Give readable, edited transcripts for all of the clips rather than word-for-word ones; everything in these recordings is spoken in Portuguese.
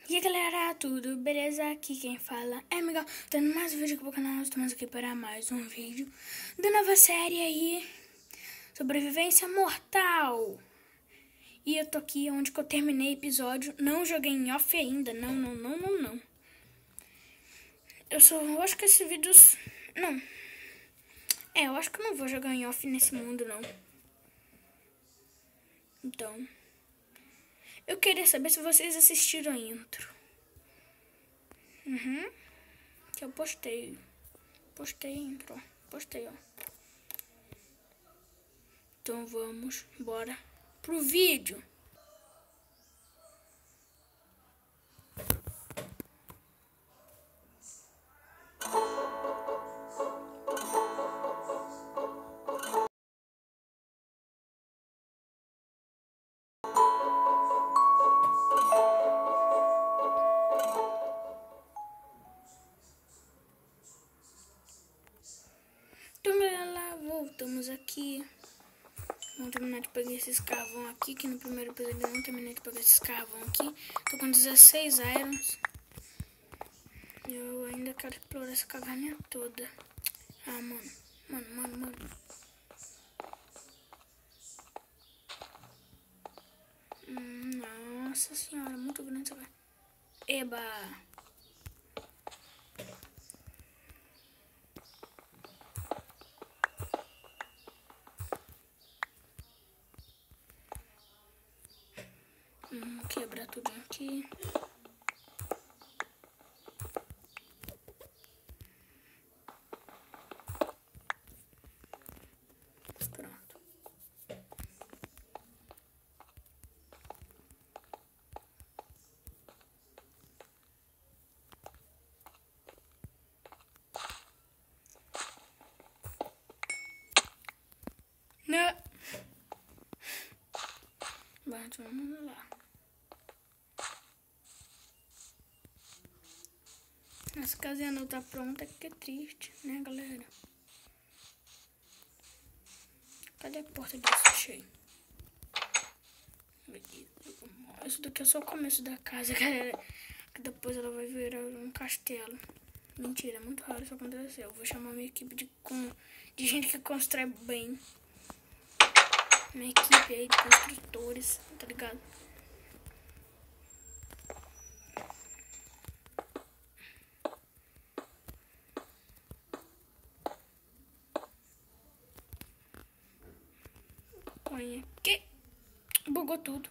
E aí galera, tudo beleza? Aqui quem fala é Miguel, dando mais um vídeo aqui pro canal. Estamos aqui para mais um vídeo da nova série aí, Sobrevivência Mortal. E eu tô aqui onde que eu terminei o episódio, não joguei em off ainda, não. Eu acho que esse vídeo, não, eu acho que eu não vou jogar em off nesse mundo não. Então, eu queria saber se vocês assistiram a intro. Que eu postei a intro, ó. Então vamos, bora pro vídeo. Então galera, voltamos aqui. Vamos terminar de pegar esses carvão aqui, que no primeiro episódio eu não terminei de pegar esses carvão aqui. Tô com 16 irons. Eu ainda quero explorar essa caverna toda. Ah, mano. Nossa senhora, muito grande essa caverna. Eba! Quebrar tudo aqui. Pronto. Não. Mas vamos lá. Essa casinha não tá pronta, que é triste, né, galera? Cadê a porta disso? Cheio. Isso daqui é só o começo da casa, galera. Que depois ela vai virar um castelo. Mentira, é muito raro isso acontecer. Eu vou chamar minha equipe de gente que constrói bem. Minha equipe aí de construtores, tá ligado? Olha aqui. Bugou tudo.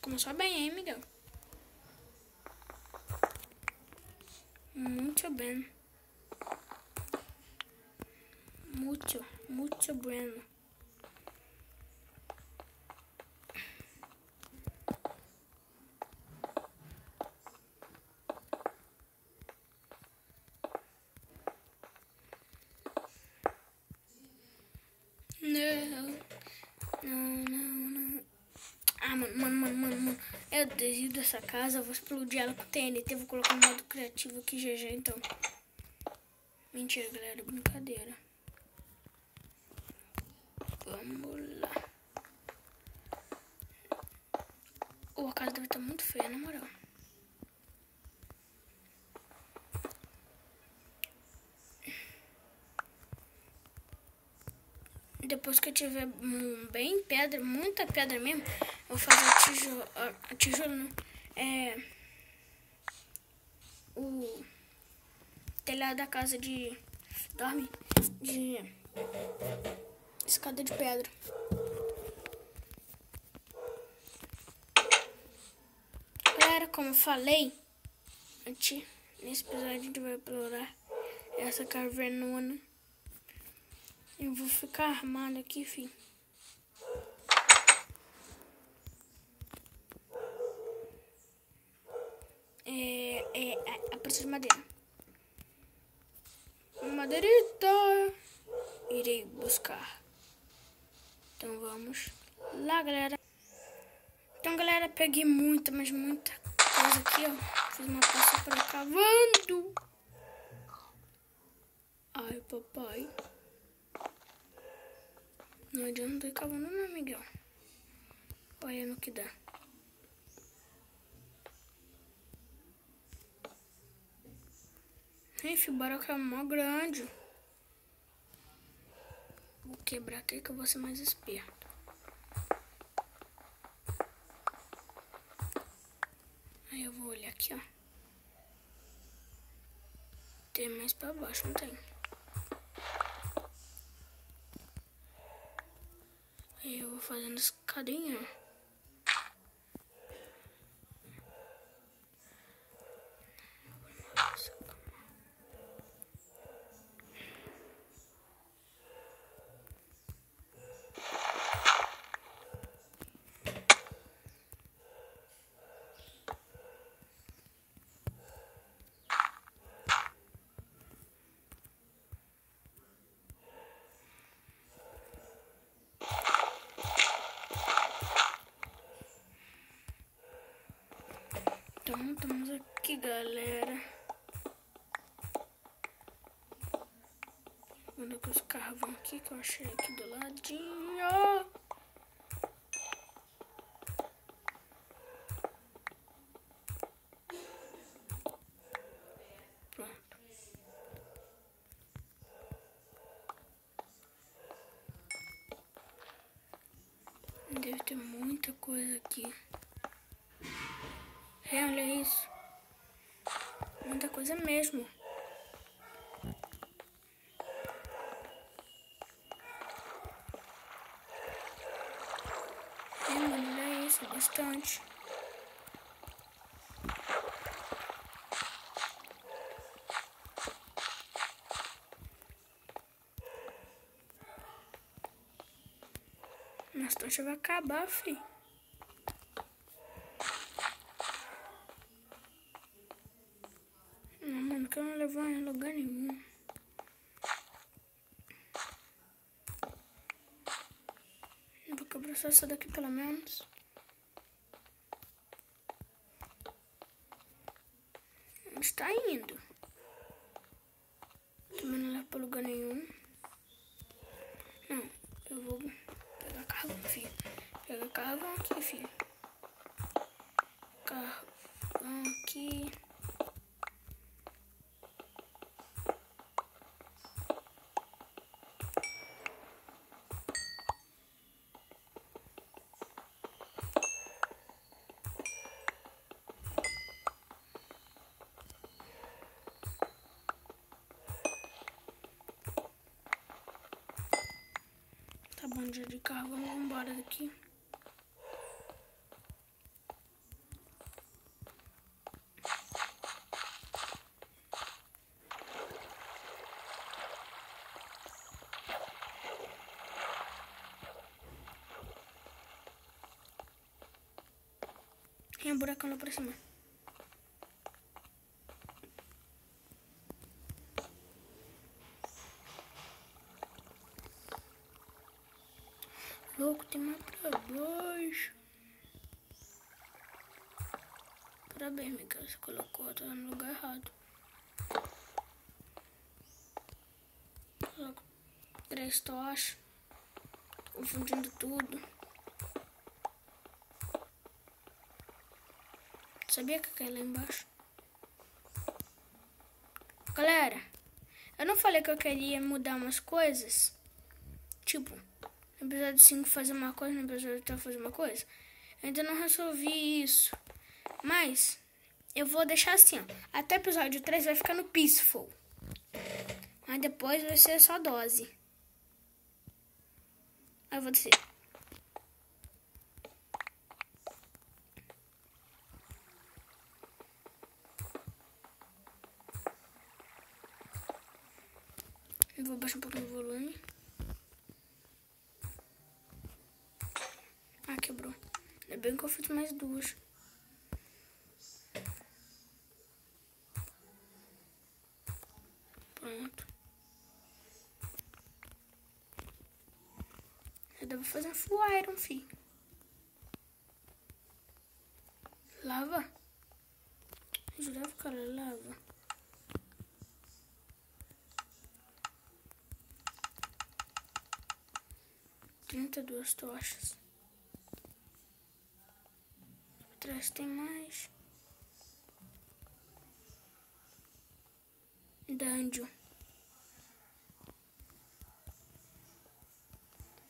Começou bem, hein, Miguel? Muito bem. Muito bueno. Não. Ah, mano. Eu desisto dessa casa, eu vou explodir ela com TNT, vou colocar um modo criativo aqui, GG, então. Mentira, galera, brincadeira. Vamos lá. A casa deve estar muito feia, na moral. Depois que eu tiver bem pedra, muita pedra mesmo, eu vou fazer tijolo não, o telhado da casa de escada de pedra. Galera, como eu falei, nesse episódio a gente vai explorar essa cavernona. Eu vou ficar armado aqui, filho. Eu preciso de madeira. Madeirita! Irei buscar. Então vamos lá, galera. Então, galera, peguei muita coisa aqui, ó. Fiz uma pasta pra cavando. Ai, papai. Não adianta ir cavando não, Miguel. Olha no que dá. Enfim, o buraco é mó grande. Vou quebrar aqui que eu vou ser mais esperto. Aí eu vou olhar aqui, ó. Tem mais pra baixo, não tem? Aí eu vou fazendo escadinha. Então, estamos aqui, galera. Vou com os carvão aqui que eu achei aqui do ladinho. Pronto. Deve ter muita coisa aqui. Olha isso. Muita coisa mesmo. Mano, olha isso, bastante. Nossa, tocha vai acabar, fi. Não, mano, que eu não levar em lugar nenhum. Eu vou quebrar só essa daqui pelo menos. Onde está indo? Também não leva pra lugar nenhum. Não, eu vou pegar carvão, filho. Pega carvão aqui, filho. Carvão aqui. Tá bom, dia de carvão, vamos embora daqui. Tem um buracão lá pra cima. Louco, tem mais pra baixo. Parabéns, Miguel, você colocou, tá no lugar errado. Coloco 3 tochas. Confundindo tudo. Sabia que caiu lá embaixo? Galera, eu não falei que eu queria mudar umas coisas? Tipo, no episódio 5 fazer uma coisa, no episódio 3 fazer uma coisa. Eu ainda não resolvi isso. Mas eu vou deixar assim, ó. Até o episódio 3 vai ficar no Peaceful. Mas depois vai ser só dose. Aí eu vou descer. Eu vou baixar um pouquinho o volume. Ah, quebrou. Ainda bem que eu fiz mais 2. Pronto. Eu devo fazer um full iron, fi. Lava? Eu jurava que era lava. 32 tochas. Atrás tem mais. Dungeon.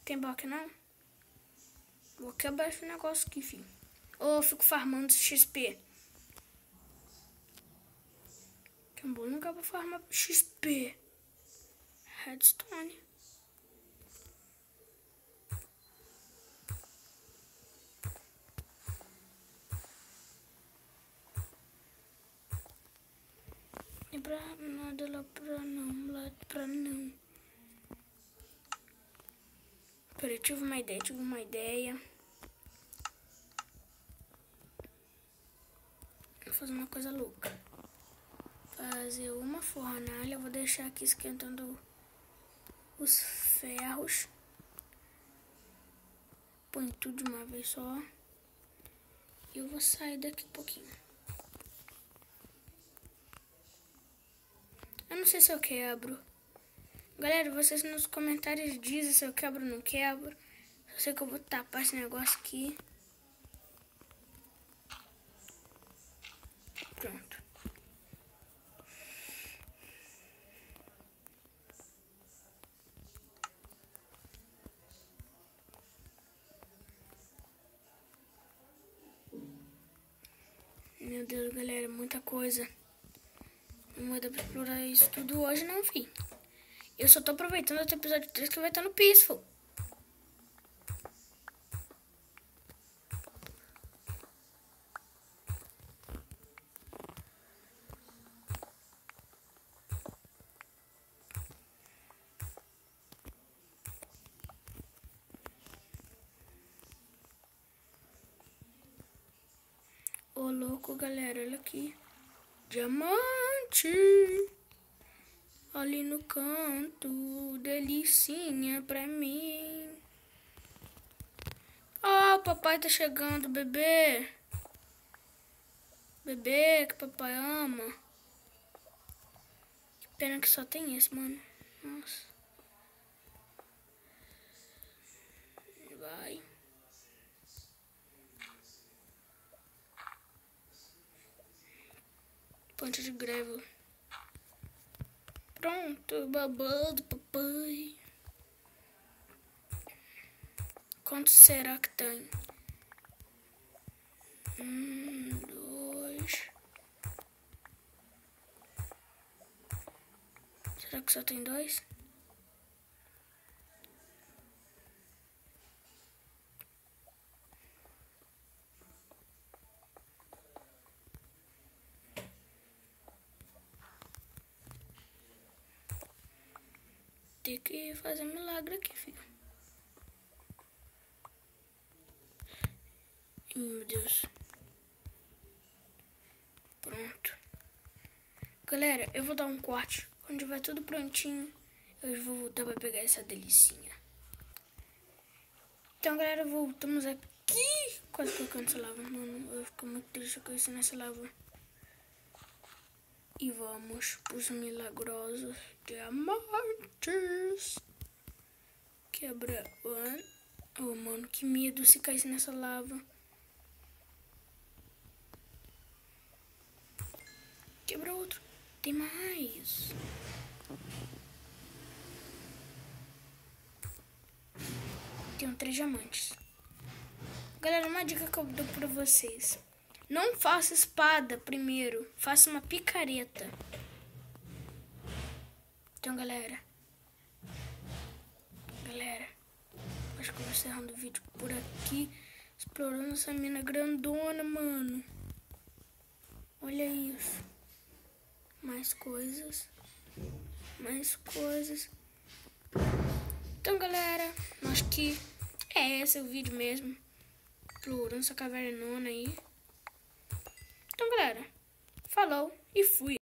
Tem bloco não? Vou acabar esse negócio aqui, filho. Ou eu fico farmando XP. Que é um bom lugar pra farmar XP. Redstone. E pra nada, lá pra não. Peraí, tive uma ideia. Vou fazer uma coisa louca. Fazer uma fornalha, eu vou deixar aqui esquentando os ferros. Põe tudo de uma vez só. E eu vou sair daqui um pouquinho. Eu não sei se eu quebro. Galera, vocês nos comentários dizem se eu quebro ou não quebro. Eu sei que eu vou tapar esse negócio aqui. Pronto. Meu Deus, galera, muita coisa. Não vai dar pra explorar isso tudo hoje, não, filho. Eu só tô aproveitando até o episódio 3 que vai estar no Peaceful. Ô, louco, galera, olha aqui. Diamante! Ali no canto, delicinha pra mim. Oh, o papai tá chegando, bebê. Bebê que papai ama. Que pena que só tem esse, mano. Nossa. Vai. Ponte de gravel. Pronto, babado, papai. Quanto será que tem? 2. Será que só tem 2? Tem que fazer um milagre aqui, filho. Meu Deus. Pronto. Galera, eu vou dar um corte. Quando tiver tudo prontinho, eu vou voltar pra pegar essa delicinha. Então, galera, voltamos aqui. Quase colocando essa lava. Mano, eu fico muito triste com isso nessa lava. E vamos pros milagrosos diamantes. Quebra. Oh, mano, que medo se caísse nessa lava. Quebra outro. Tem mais. Tenho 3 diamantes. Galera, uma dica que eu dou pra vocês. Não faça espada primeiro. Faça uma picareta. Então, galera. Acho que eu vou encerrando o vídeo por aqui. Explorando essa mina grandona, mano. Olha isso. Mais coisas. Então, galera, acho que esse é o vídeo mesmo. Explorando essa cavernona aí. Então, galera, falou e fui.